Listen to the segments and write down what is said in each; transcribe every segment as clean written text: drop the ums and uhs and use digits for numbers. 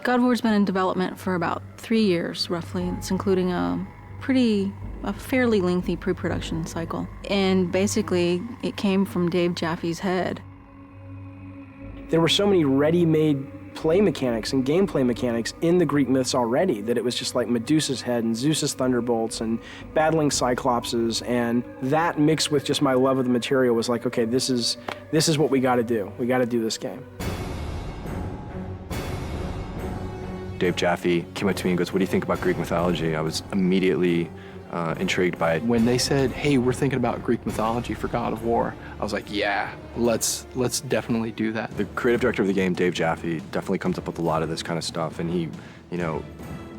God of War's been in development for about 3 years, roughly. It's including a fairly lengthy pre-production cycle. And basically, it came from Dave Jaffe's head. There were so many ready-made play mechanics and gameplay mechanics in the Greek myths already that it was just like Medusa's head and Zeus's thunderbolts and battling Cyclopses, and that mixed with just my love of the material was like, okay, this is what we gotta do. We gotta do this game. Dave Jaffe came up to me and goes, "What do you think about Greek mythology?" I was immediately intrigued by it. When they said, "Hey, we're thinking about Greek mythology for God of War," I was like, "Yeah, let's definitely do that." The creative director of the game, Dave Jaffe, definitely comes up with a lot of this kind of stuff, and he,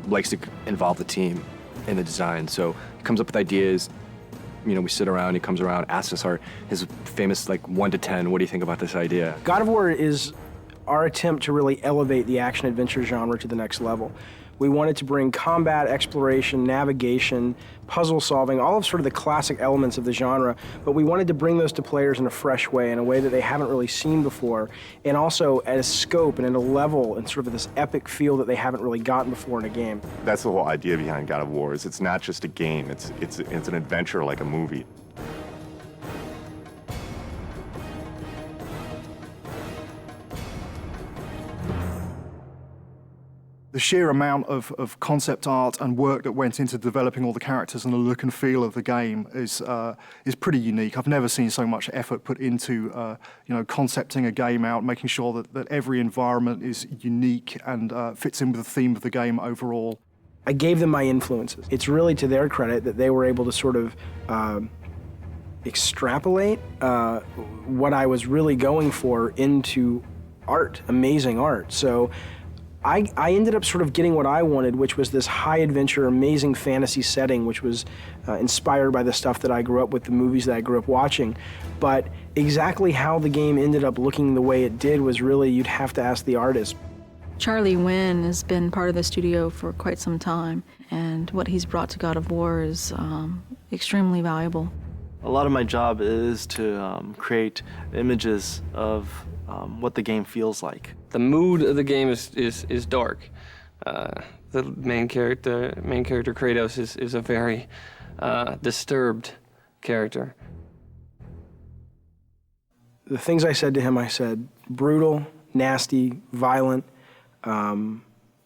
likes to involve the team in the design. So he comes up with ideas. We sit around. He comes around, asks us his famous 1 to 10. What do you think about this idea? God of War is our attempt to really elevate the action-adventure genre to the next level. We wanted to bring combat, exploration, navigation, puzzle solving, all of sort of the classic elements of the genre, but we wanted to bring those to players in a fresh way, in a way that they haven't really seen before, and also at a scope and at a level and sort of this epic feel that they haven't really gotten before in a game. That's the whole idea behind God of War, is it's not just a game, it's an adventure like a movie. The sheer amount of concept art and work that went into developing all the characters and the look and feel of the game is pretty unique. I've never seen so much effort put into concepting a game out, making sure that every environment is unique and fits in with the theme of the game overall. I gave them my influences. It's really to their credit that they were able to sort of extrapolate what I was really going for into art, amazing art. So I ended up sort of getting what I wanted, which was this high adventure, amazing fantasy setting, which was inspired by the stuff that I grew up with, the movies that I grew up watching. But exactly how the game ended up looking the way it did was really, you'd have to ask the artist. Charlie Wynn has been part of the studio for quite some time, and what he's brought to God of War is extremely valuable. A lot of my job is to create images of what the game feels like. The mood of the game is dark. The main character Kratos is a very disturbed character. The things I said to him, I said brutal, nasty, violent,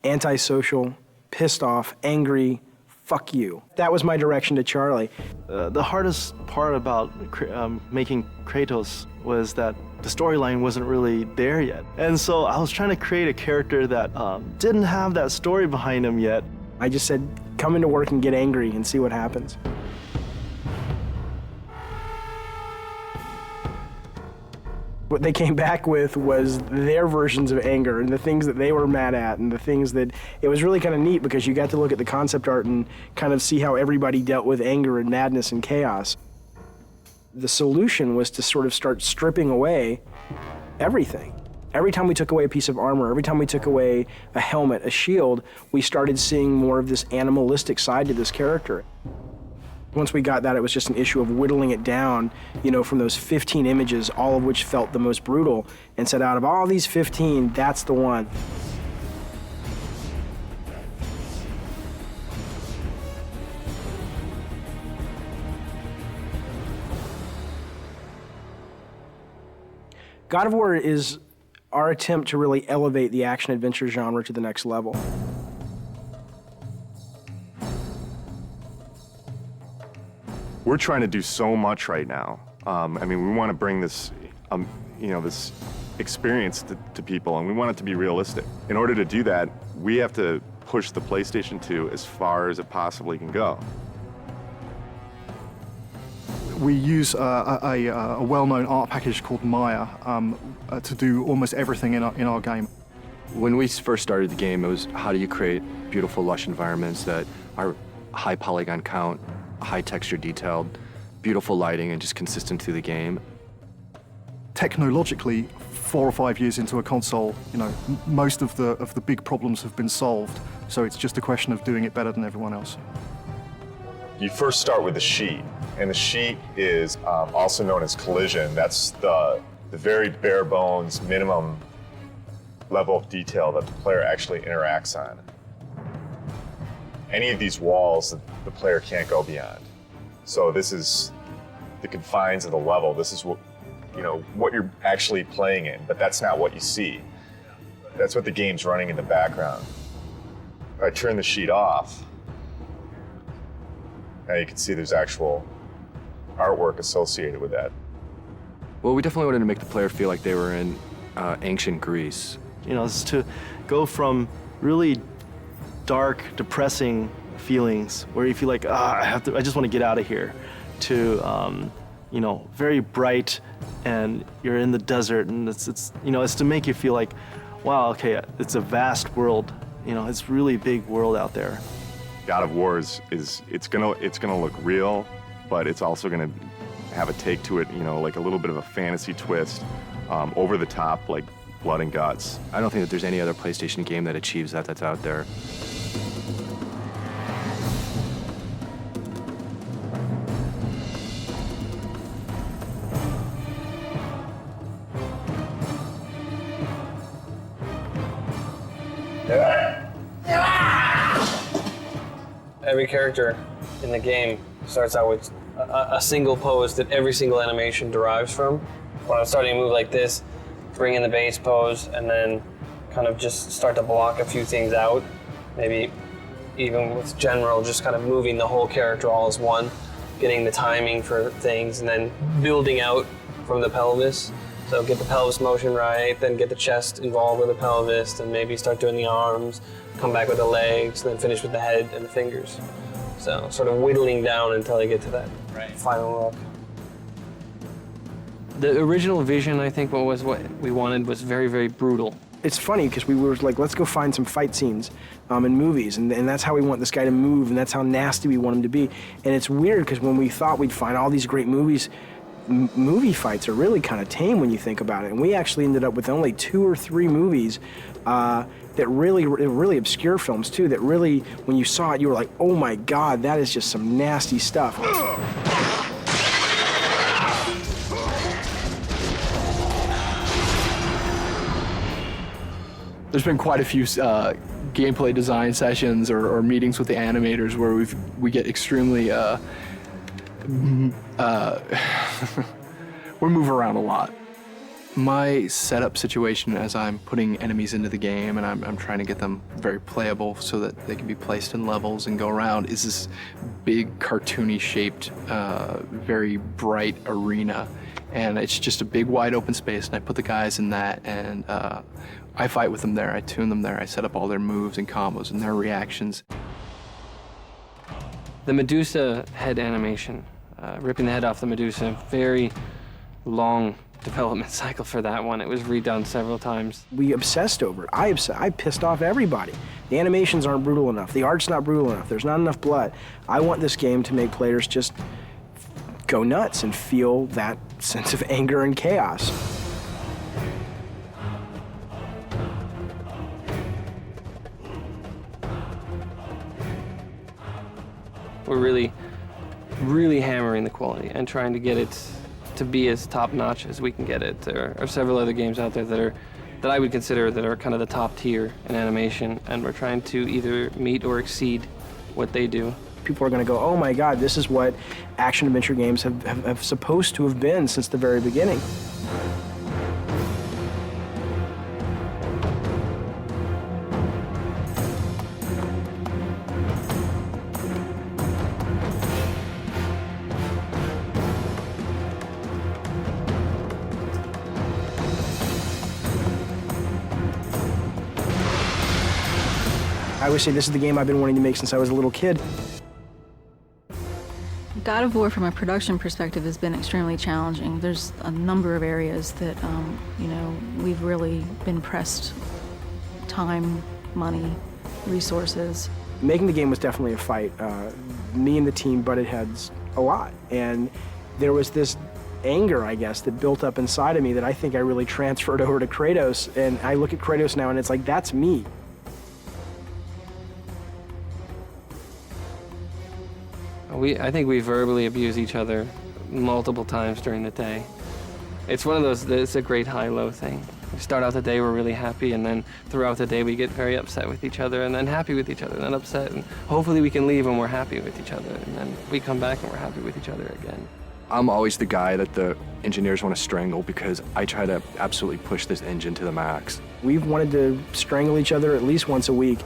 antisocial, pissed off, angry, fuck you. That was my direction to Charlie. The hardest part about making Kratos was that the storyline wasn't really there yet. And so I was trying to create a character that didn't have that story behind him yet. I just said, come into work and get angry and see what happens. What they came back with was their versions of anger and the things that they were mad at and the things that, it was really kind of neat because you got to look at the concept art and kind of see how everybody dealt with anger and madness and chaos. The solution was to sort of start stripping away everything. Every time we took away a piece of armor, every time we took away a helmet, a shield, we started seeing more of this animalistic side to this character. Once we got that, it was just an issue of whittling it down, from those 15 images, all of which felt the most brutal, and said, out of all these 15, that's the one. God of War is our attempt to really elevate the action-adventure genre to the next level. We're trying to do so much right now. We want to bring this, this experience to people, and we want it to be realistic. In order to do that, we have to push the PlayStation 2 as far as it possibly can go. We use a well-known art package called Maya to do almost everything in our game. When we first started the game, it was how do you create beautiful, lush environments that are high polygon count, high texture detailed, beautiful lighting, and just consistent through the game. Technologically, 4 or 5 years into a console, most of the big problems have been solved. So it's just a question of doing it better than everyone else. You first start with the sheet, and the sheet is also known as collision. That's the very bare bones minimum level of detail that the player actually interacts on. Any of these walls that the player can't go beyond. So this is the confines of the level. This is what, what you're actually playing in, but that's not what you see. That's what the game's running in the background. If I turn the sheet off, now you can see there's actual artwork associated with that. Well, we definitely wanted to make the player feel like they were in ancient Greece. It's to go from really dark, depressing feelings where you feel like, I just want to get out of here, to very bright, and you're in the desert, and it's to make you feel like, wow, okay, it's a vast world. It's really big world out there. God of War is it's gonna look real, but it's also gonna have a take to it, like a little bit of a fantasy twist, over the top, like blood and guts. I don't think that there's any other PlayStation game that achieves that that's out there. Every character in the game starts out with a single pose that every single animation derives from. When I'm starting to move like this, bring in the base pose, and then kind of just start to block a few things out. Maybe even with general, just kind of moving the whole character all as one, getting the timing for things, and then building out from the pelvis. So get the pelvis motion right, then get the chest involved with the pelvis, and maybe start doing the arms, come back with the legs, and then finish with the head and the fingers. So sort of whittling down until I get to that final look. The original vision, I think, what we wanted was very, very brutal. It's funny because we were like, let's go find some fight scenes in movies, and that's how we want this guy to move, and that's how nasty we want him to be. And it's weird because when we thought we'd find all these great movies, movie fights are really kind of tame when you think about it. And we actually ended up with only 2 or 3 movies that really obscure films too, that really, when you saw it, you were like, oh my God, that is just some nasty stuff. There's been quite a few gameplay design sessions or meetings with the animators where we get extremely we move around a lot. My setup situation as I'm putting enemies into the game and I'm trying to get them very playable so that they can be placed in levels and go around is this big cartoony shaped, very bright arena. And it's just a big wide open space, and I put the guys in that, and I fight with them there, I tune them there, I set up all their moves and combos and their reactions. The Medusa head animation, ripping the head off the Medusa, very long development cycle for that one. It was redone several times. We obsessed over it. I pissed off everybody. The animations aren't brutal enough. The art's not brutal enough. There's not enough blood. I want this game to make players just go nuts and feel that sense of anger and chaos. We're really, really hammering the quality and trying to get it to be as top-notch as we can get it. There are several other games out there that I would consider that are kind of the top tier in animation, and we're trying to either meet or exceed what they do. People are going to go, oh my God, this is what action-adventure games have supposed to have been since the very beginning. I always say this is the game I've been wanting to make since I was a little kid. God of War, from a production perspective, has been extremely challenging. There's a number of areas that, we've really been pressed time, money, resources. Making the game was definitely a fight. Me and the team butted heads a lot, and there was this anger, I guess, that built up inside of me that I think I really transferred over to Kratos, and I look at Kratos now and it's like, that's me. I think we verbally abuse each other multiple times during the day. It's one of those, it's a great high-low thing. We start out the day, we're really happy, and then throughout the day we get very upset with each other, and then happy with each other, and then upset, and hopefully we can leave and we're happy with each other, and then we come back and we're happy with each other again. I'm always the guy that the engineers want to strangle because I try to absolutely push this engine to the max. We've wanted to strangle each other at least once a week.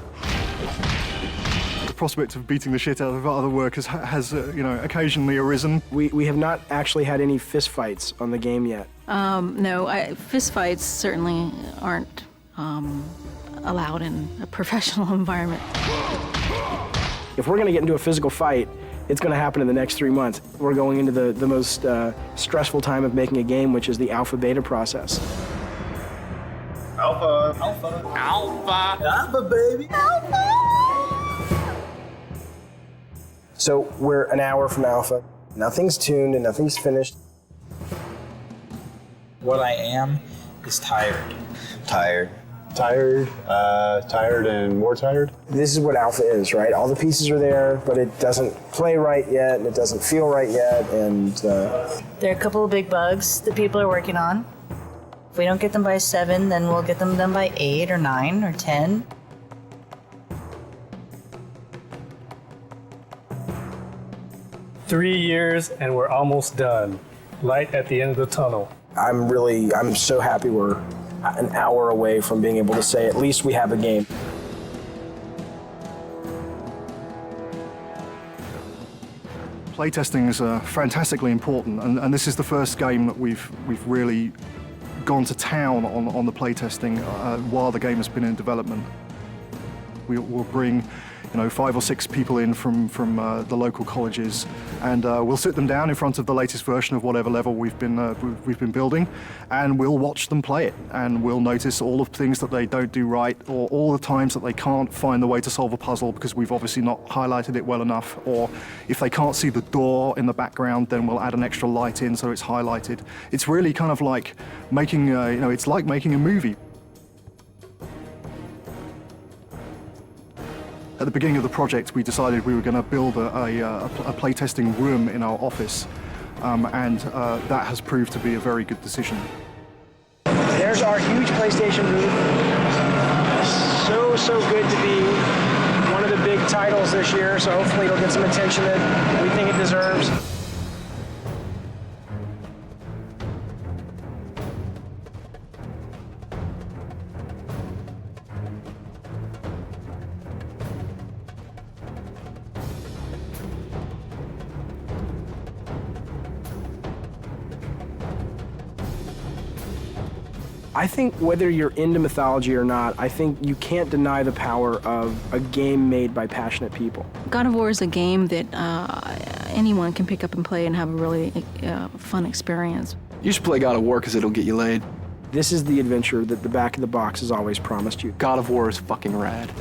The prospect of beating the shit out of other workers has occasionally arisen. We have not actually had any fist fights on the game yet. No, fist fights certainly aren't allowed in a professional environment. If we're going to get into a physical fight, it's going to happen in the next 3 months. We're going into the most stressful time of making a game, which is the alpha-beta process. Alpha. Alpha. Alpha. Alpha, baby. Alpha. So we're an hour from alpha. Nothing's tuned and nothing's finished. What I am is tired. Tired. Tired, tired and more tired. This is what alpha is, right? All the pieces are there, but it doesn't play right yet, and it doesn't feel right yet, and... There are a couple of big bugs that people are working on. If we don't get them by 7, then we'll get them done by 8 or 9 or 10. Three years and we're almost done. Light at the end of the tunnel. I'm so happy we're an hour away from being able to say at least we have a game. Playtesting is fantastically important, and this is the first game that we've really gone to town on the playtesting while the game has been in development. We'll bring 5 or 6 people in from the local colleges, and we'll sit them down in front of the latest version of whatever level we've been building, and we'll watch them play it, and we'll notice all of the things that they don't do right, or all the times that they can't find the way to solve a puzzle because we've obviously not highlighted it well enough, or if they can't see the door in the background, then we'll add an extra light in so it's highlighted. It's really kind of like making it's like making a movie. At the beginning of the project, we decided we were going to build a playtesting room in our office, and that has proved to be a very good decision. There's our huge PlayStation booth. So good to be one of the big titles this year, so hopefully it'll get some attention that we think it deserves. I think whether you're into mythology or not, I think you can't deny the power of a game made by passionate people. God of War is a game that anyone can pick up and play and have a really fun experience. You should play God of War because it'll get you laid. This is the adventure that the back of the box has always promised you. God of War is fucking rad.